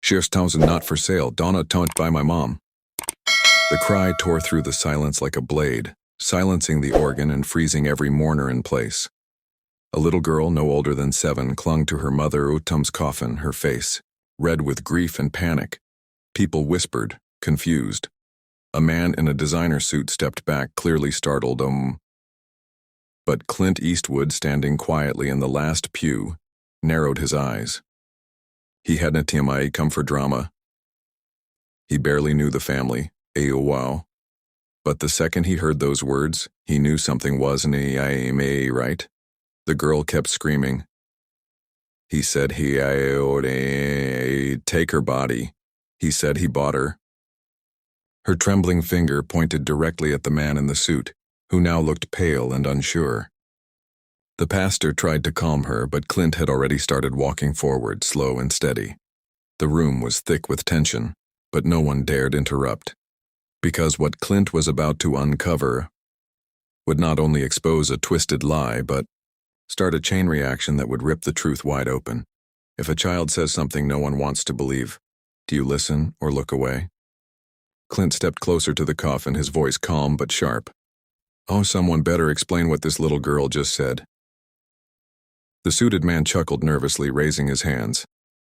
Shears Townsend not for sale, Donna taunt by my mom. The cry tore through the silence like a blade, silencing the organ and freezing every mourner in place. A little girl no older than 7 clung to her mother Utum's coffin, her face red with grief and panic. People whispered, confused. A man in a designer suit stepped back, clearly startled. But Clint Eastwood, standing quietly in the last pew, narrowed his eyes. He hadn't come for drama. He barely knew the family, wow. But the second he heard those words, he knew something wasn't right. The girl kept screaming. He said he take her body. He said he bought her. Her trembling finger pointed directly at the man in the suit, who now looked pale and unsure. The pastor tried to calm her, but Clint had already started walking forward, slow and steady. The room was thick with tension, but no one dared interrupt, because what Clint was about to uncover would not only expose a twisted lie, but start a chain reaction that would rip the truth wide open. If a child says something no one wants to believe, do you listen or look away? Clint stepped closer to the coffin, his voice calm but sharp. Oh, someone better explain what this little girl just said. The suited man chuckled nervously, raising his hands.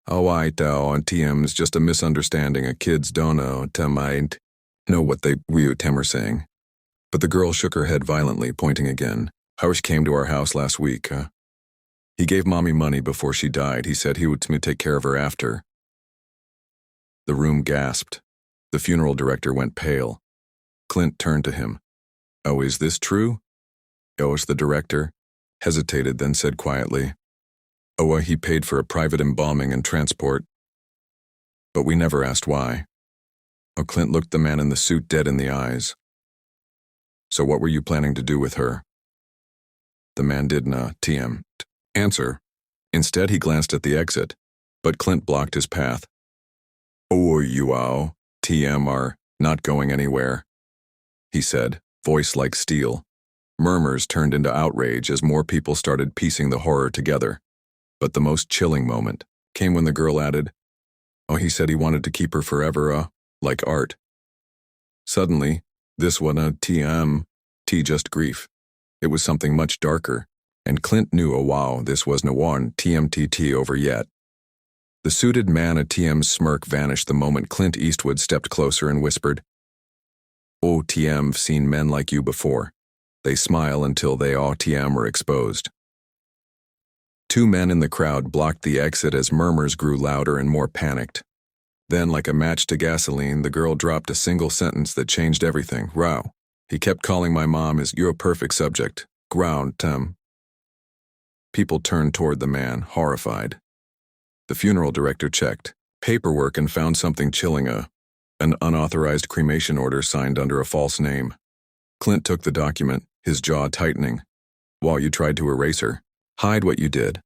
Oh, TM's just a misunderstanding. A kids don't know what they are saying. But the girl shook her head violently, pointing again. Howard came to our house last week. He gave Mommy money before she died. He said he would take care of her after. The room gasped. The funeral director went pale. Clint turned to him. Oh, is this true? Yes, the director hesitated, then said quietly. Oh, he paid for a private embalming and transport. But we never asked why. Oh, Clint looked the man in the suit dead in the eyes. So what were you planning to do with her? The man didn't answer. Instead, he glanced at the exit, but Clint blocked his path. Oh, you TM are not going anywhere, he said, voice like steel. Murmurs turned into outrage as more people started piecing the horror together. But the most chilling moment came when the girl added, oh, he said he wanted to keep her forever, like art. Suddenly, this wasn't just grief. It was something much darker, and Clint knew, this was no one TMTT over yet. The suited man at TM's smirk vanished the moment Clint Eastwood stepped closer and whispered, Oh, TM've seen men like you before. They smile until they TM are exposed. 2 men in the crowd blocked the exit as murmurs grew louder and more panicked. Then, like a match to gasoline, the girl dropped a single sentence that changed everything. Wow. He kept calling my mom you're a perfect subject. Ground, Tim. People turned toward the man, horrified. The funeral director checked paperwork and found something chilling, an unauthorized cremation order signed under a false name. Clint took the document, his jaw tightening. While you tried to erase her, hide what you did.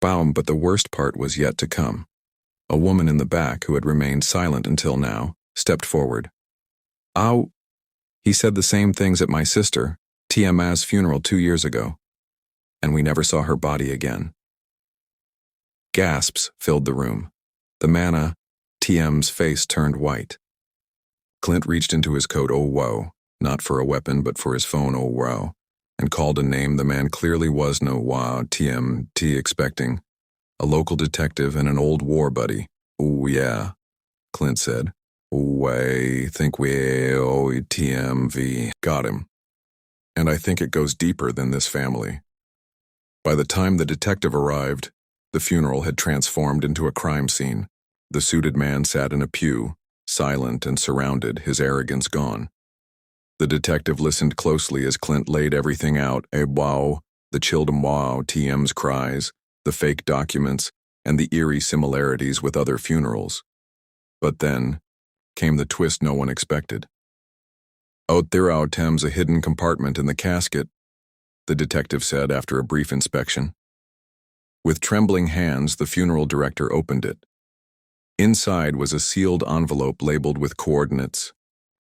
But the worst part was yet to come. A woman in the back, who had remained silent until now, stepped forward. He said the same things at my sister, TM's funeral 2 years ago. And we never saw her body again. Gasps filled the room. The man, TM's face turned white. Clint reached into his coat, not for a weapon but for his phone, and called a name the man clearly was no TMT expecting. A local detective and an old war buddy. Oh, yeah, Clint said. I think we TMV got him. And I think it goes deeper than this family. By the time the detective arrived, the funeral had transformed into a crime scene. The suited man sat in a pew, silent and surrounded, his arrogance gone. The detective listened closely as Clint laid everything out, the children TM's cries, the fake documents, and the eerie similarities with other funerals. But then came the twist no one expected. There's a hidden compartment in the casket, the detective said after a brief inspection. With trembling hands, the funeral director opened it. Inside was a sealed envelope labeled with coordinates,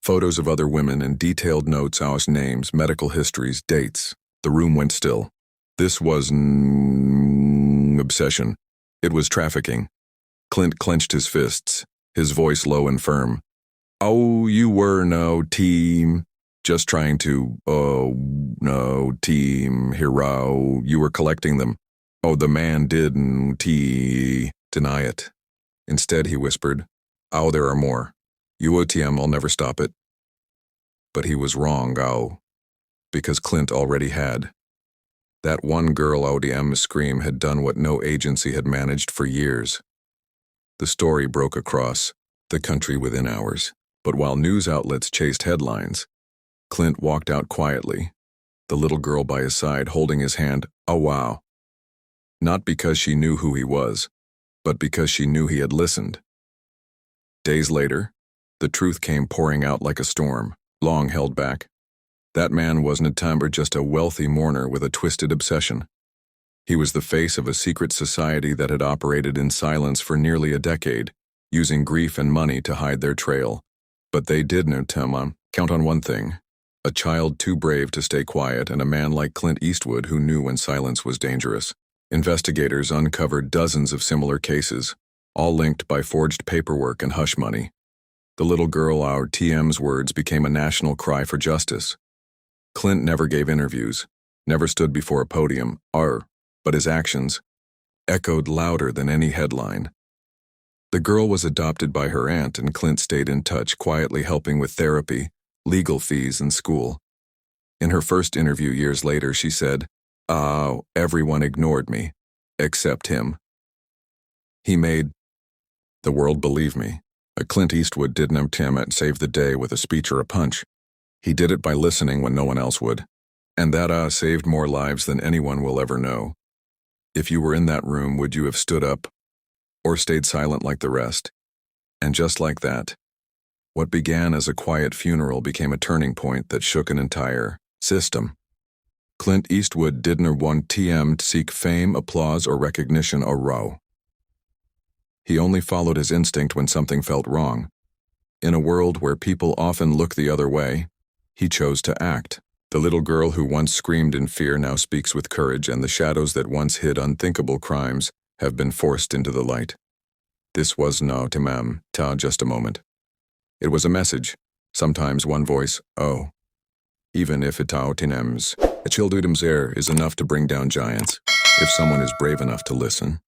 photos of other women, and detailed notes, names, medical histories, dates. The room went still. This was obsession. It was trafficking. Clint clenched his fists, his voice low and firm. Oh, you were no team. Just trying to, oh, no team, hero. You were collecting them. Oh, the man didn't deny it. Instead, he whispered, oh, there are more. UOTM, I'll never stop it. But he was wrong, because Clint already had. That one girl ODM scream had done what no agency had managed for years. The story broke across the country within hours. But while news outlets chased headlines, Clint walked out quietly, the little girl by his side holding his hand. Oh, wow. Not because she knew who he was, but because she knew he had listened. Days later, the truth came pouring out like a storm, long held back. That man wasn't just a wealthy mourner with a twisted obsession. He was the face of a secret society that had operated in silence for nearly a decade, using grief and money to hide their trail. But they did count on one thing: a child too brave to stay quiet and a man like Clint Eastwood who knew when silence was dangerous. Investigators uncovered dozens of similar cases, all linked by forged paperwork and hush money. The little girl, our TM's words became a national cry for justice. Clint never gave interviews, never stood before a podium, but his actions echoed louder than any headline. The girl was adopted by her aunt, and Clint stayed in touch, quietly helping with therapy, legal fees, and school. In her first interview years later, she said, "Oh, everyone ignored me, except him. He made the world believe me." Clint Eastwood didn't save the day with a speech or a punch. He did it by listening when no one else would. And that saved more lives than anyone will ever know. If you were in that room, would you have stood up or stayed silent like the rest? And just like that, what began as a quiet funeral became a turning point that shook an entire system. Clint Eastwood didn't want to seek fame, applause, or recognition or row. He only followed his instinct when something felt wrong. In a world where people often look the other way, he chose to act. The little girl who once screamed in fear now speaks with courage, and the shadows that once hid unthinkable crimes have been forced into the light. This was no just a moment. It was a message, sometimes one voice, even if a childudum's air is enough to bring down giants, if someone is brave enough to listen.